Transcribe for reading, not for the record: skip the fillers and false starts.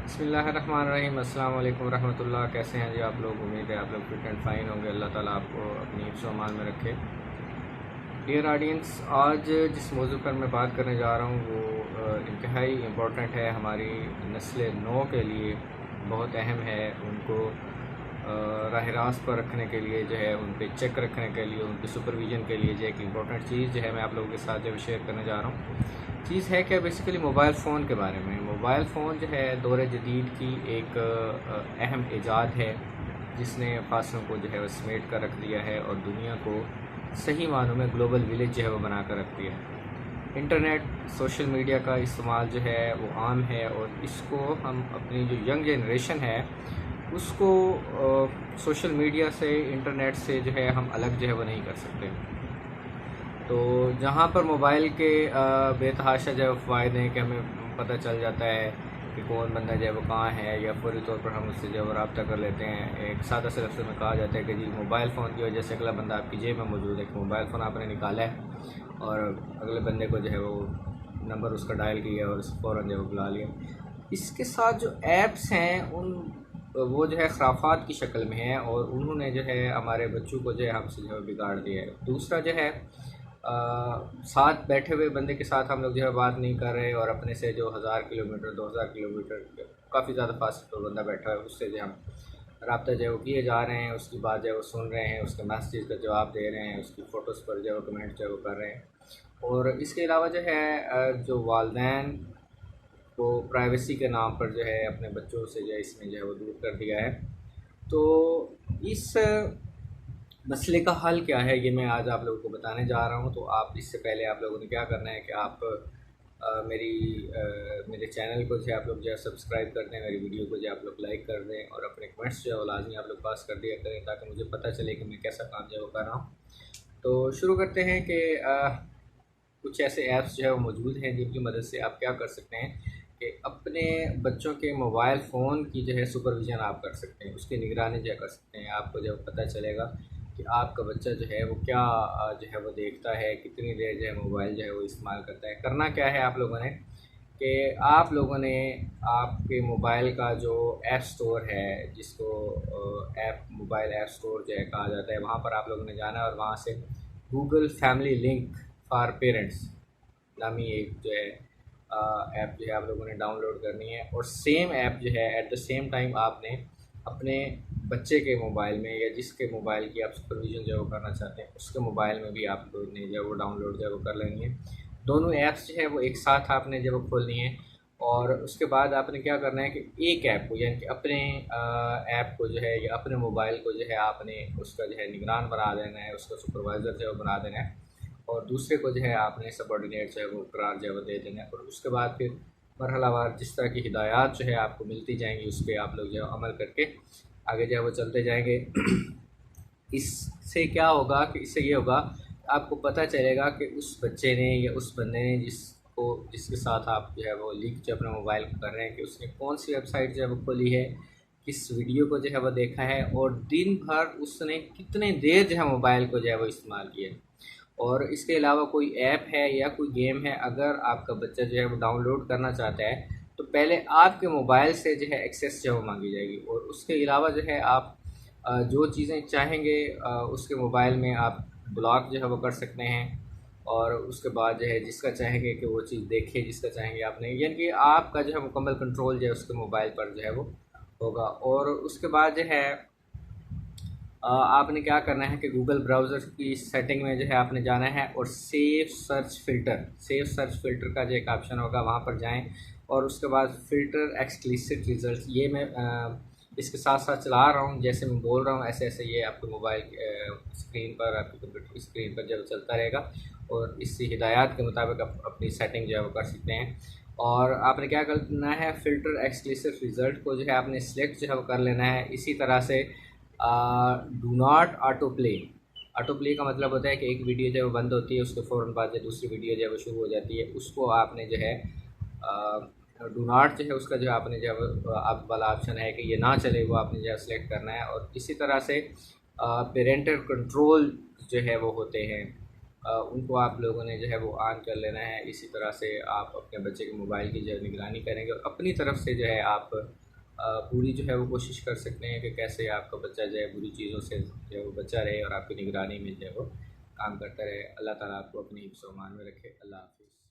बिस्मिल्लाहिर्रहमानिर्रहीम। अस्सलाम वालेकुम रहमतुल्लाह। कैसे हैं जी आप लोग? उम्मीद है आप लोग फिट एंड फाइन होंगे। अल्लाह ताला आपको अपनी हिफ्ज़ व अमान में रखे। डियर ऑडियंस, आज जिस मौजू पर मैं बात करने जा रहा हूँ वो इंतहाई इम्पोर्टेंट है हमारी नस्ल नौ के लिए, बहुत अहम है। उनको राह रास्त पर रखने के लिए जो है, उन पर चेक रखने के लिए, उनके सुपरविज़न के लिए जो एक इम्पोर्टेंट चीज़ जो है मैं आप लोगों के साथ जो है शेयर करने जा रहा हूँ। चीज़ है क्या, बेसिकली मोबाइल फ़ोन के बारे में। मोबाइल फ़ोन जो है दौर जदीद की एक अहम ईजाद है जिसने फासलों को जो है वो समेट कर रख दिया है और दुनिया को सही मानों में ग्लोबल विलेज जो है वो बना कर रख दिया है। इंटरनेट, सोशल मीडिया का इस्तेमाल जो है वो आम है और इसको हम अपनी जो यंग जनरेशन है उसको सोशल मीडिया से, इंटरनेट से जो है हम अलग जो है वो नहीं कर सकते। तो जहाँ पर मोबाइल के बेतहाशा जो है फ़ायदे हैं कि हमें पता चल जाता है कि कौन बंदा जो है वो कहाँ है, या फौरी तौर पर हम उससे जो है रब्ता कर लेते हैं। एक सादा से लफ्ज़ में कहा जाता है कि जी मोबाइल फ़ोन की वजह से अगला बंदा आपकी जेब में मौजूद है, कि मोबाइल फ़ोन आपने निकाला है और अगले बंदे को जो है वो नंबर उसका डायल किया और उसे फ़ौरन जो है वो बुला लिया। इसके साथ जो ऐप्स हैं वो जो है खराफात की शक्ल में है और उन्होंने जो है हमारे बच्चों को जो है हमसे जो है बिगाड़ दिया है। दूसरा जो है साथ बैठे हुए बंदे के साथ हम लोग जो है बात नहीं कर रहे और अपने से जो 1000 किलोमीटर 2000 किलोमीटर काफ़ी ज़्यादा फासले पर बंदा बैठा है उससे जो हम रब्ता जो है वो किए जा रहे हैं, उसकी बात जो है वो सुन रहे हैं, उसके मैसेज का जवाब दे रहे हैं, उसकी फ़ोटोज़ पर जो है वो कमेंट जो है वो कर रहे हैं। और इसके अलावा जो है जो वालदैन को प्राइवेसी के नाम पर जो है अपने बच्चों से जो है इसने जो है वो दूर कर दिया है। तो इस मसले का हल क्या है, ये मैं आज आप लोगों को बताने जा रहा हूँ। तो आप इससे पहले आप लोगों ने क्या करना है कि आप मेरे चैनल को जो है आप लोग जो है सब्सक्राइब कर दें, मेरी वीडियो को जो है आप लोग लाइक कर दें और अपने कमेंट्स जो है वो लाजमी आप लोग पास कर दिया करें ताकि मुझे पता चले कि मैं कैसा काम जो है वो कर रहा हूँ। तो शुरू करते हैं कि कुछ ऐसे ऐप्स जो है वो मौजूद हैं जिनकी मदद से आप क्या कर सकते हैं कि अपने बच्चों के मोबाइल फ़ोन की जो है सुपरविज़न आप कर सकते हैं, उसकी निगरानी जो है कर सकते हैं। आपको जब पता चलेगा कि आपका बच्चा जो है वो क्या जो है वो देखता है, कितनी देर जो है मोबाइल जो है वो इस्तेमाल करता है। करना क्या है आप लोगों ने कि आप लोगों ने आपके मोबाइल का जो ऐप स्टोर है, जिसको ऐप मोबाइल ऐप स्टोर जो है कहा जाता है, वहाँ पर आप लोगों ने जाना है और वहाँ से Google family link for parents नामी एक जो है ऐप जो है आप लोगों ने डाउनलोड करनी है। और सेम ऐप जो है एट द सेम टाइम आपने अपने बच्चे के मोबाइल में या जिसके मोबाइल की आप सुपरविज़न जो है वो करना चाहते हैं उसके मोबाइल में भी आप लोगों ने जो है वो डाउनलोड जो है वो कर लेनी है। दोनों ऐप्स जो है वो एक साथ आपने जो वो खोलनी है और उसके बाद आपने क्या करना है कि एक ऐप को, यानी कि अपने ऐप को जो है या अपने मोबाइल को जो है आपने उसका जो है निगरान बना देना है, उसका सुपरवाइज़र जो है वो बना देना है और दूसरे को जो है आपने सबॉर्डिनेट जो है वो करार जो है वो दे देना है। और उसके बाद फिर मरहलावार जिस तरह की हिदायत जो है आपको मिलती जाएंगी उस पर आप लोग जो है अमल करके आगे जो है वो चलते जाएंगे। इससे क्या होगा कि इससे ये होगा आपको पता चलेगा कि उस बच्चे ने या उस बंदे ने जिसके साथ आप जो है वो लिंक जो अपने मोबाइल को कर रहे हैं कि उसने कौन सी वेबसाइट जो है वो खोली है, किस वीडियो को जो है वो देखा है और दिन भर उसने कितने देर जो है मोबाइल को जो है वो इस्तेमाल किया है। और इसके अलावा कोई ऐप है या कोई गेम है अगर आपका बच्चा जो है वो डाउनलोड करना चाहता है तो पहले आपके मोबाइल से जो है एक्सेस जो है वो मांगी जाएगी। और उसके अलावा जो है आप जो चीज़ें चाहेंगे उसके मोबाइल में आप ब्लॉक जो है वो कर सकते हैं और उसके बाद जो है जिसका चाहेंगे कि वो चीज़ देखे, जिसका चाहेंगे आप नहीं, यानी कि आपका जो है मुकम्मल कंट्रोल जो है उसके मोबाइल पर जो है वो होगा। और उसके बाद जो है आपने क्या करना है कि गूगल ब्राउज़र की सेटिंग में जो है आपने जाना है और सेव सर्च फ़िल्टर का जो एक ऑप्शन होगा वहाँ पर जाएं और उसके बाद फ़िल्टर एक्सप्लिसिट रिज़ल्ट, ये मैं इसके साथ साथ चला रहा हूँ, जैसे मैं बोल रहा हूँ ऐसे ऐसे ये आपके मोबाइल स्क्रीन पर, आपकी कंप्यूटर की स्क्रीन पर जब चलता रहेगा और इसी हिदायत के मुताबिक आप अपनी सेटिंग जो है वो कर सकते हैं। और आपने क्या करना है, फ़िल्टर एक्सप्लिसिट रिज़ल्ट को जो है आपने सेलेक्ट जो है वो कर लेना है। इसी तरह से डू नॉट ऑटो प्ले का मतलब होता है कि एक वीडियो जब बंद होती है उसके फ़ौरन बाद जो दूसरी वीडियो जो है वो शुरू हो जाती है, उसको आपने जो है डू नॉट जो है उसका जो आपने जो आप वाला ऑप्शन है कि ये ना चले वो आपने जो है सेलेक्ट करना है। और इसी तरह से पेरेंटल कंट्रोल जो है वो होते हैं, उनको आप लोगों ने जो है वो ऑन कर लेना है। इसी तरह से आप अपने बच्चे के मोबाइल की जो है निगरानी करेंगे और अपनी तरफ से जो है आप पूरी जो है वो कोशिश कर सकते हैं कि कैसे आपका बच्चा जो है बुरी चीज़ों से जो है वो बचा रहे और आपकी निगरानी में जो है वो काम करता रहे। अल्लाह ताला आपको अपनी हिफ्ज़-ओ-अमान में रखे। अल्लाह हाफ़िज़।